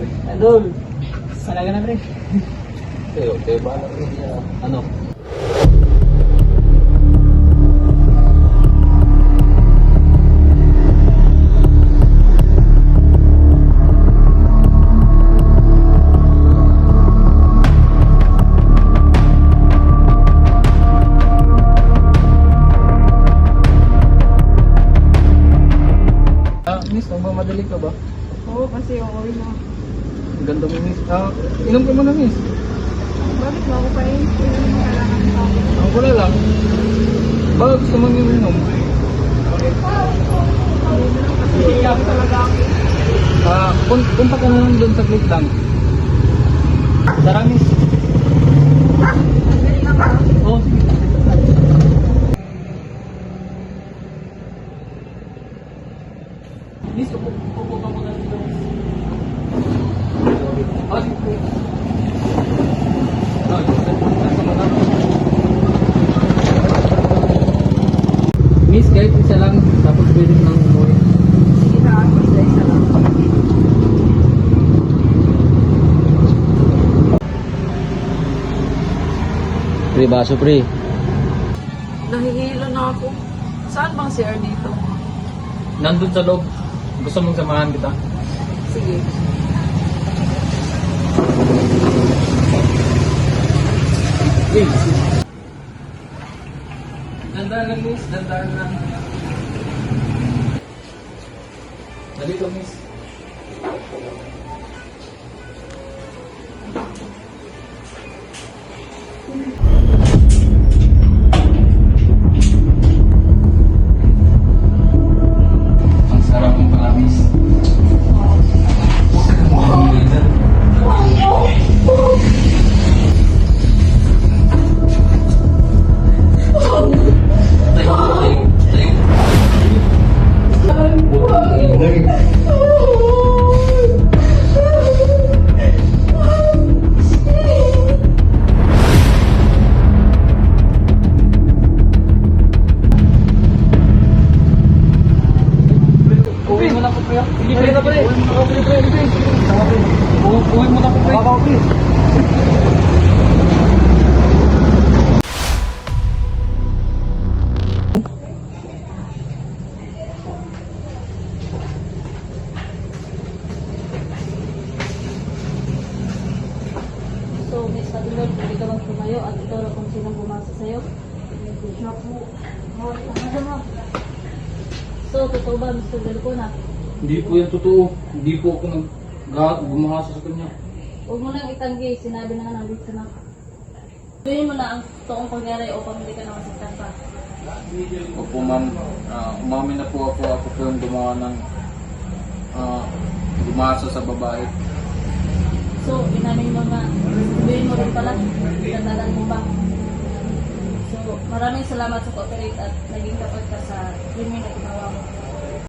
Idol. Salaga na, pre. Okay, bahala rin niya. Ano? Miss, magmamadali ka ba? Oo, kasi okay na. Ang ganda mo, miss. Inom ka muna, miss. Bakit mo ako pa rin? Kailangan ko. Wala lang. Baka gusto mo yung inom. Iyak talaga ako. Punta ka na lang doon sa gate lang. Tara, miss. Nandali lang ako. Oo, sige. Miss, upo ka muna dito. Sige. Miss, kahit isa lang, tapos pwede nang umuwi. Sige na, isa lang. Pre, baso pre. Nahihilo na ako. Saan bang CR dito? Nandun sa loob. Gusto mong samahan kita? Sige. Hey. Dandan lang, miss. Dandan lang. Dali ko, miss. Ang sarap ng promise. Uwi mo na po kayo. Uwi mo na po kayo. Uwi mo na po kayo. So, Miss Padulog, pwede ka bang tumayo at ituro kung sinong bumasa sa'yo? So, totoo ba, Mr. Delcona? Hindi po yan totoo. Hindi po ako gumahasa sa kanya. Huwag mo nang itanggi, sinabi na nga nandito na. Sabihin mo na ang toong pangyari upang hindi ka na masaktan pa. Opo ma'am, umamin na po ako. Ako po yung gumawa ng gumasa sa babae. So, inamin mo nga, sabihin mo rin pala, pinadalan mo ba? So, maraming salamat sa cooperate at naging kapag ka sa krimen na ginawa mo.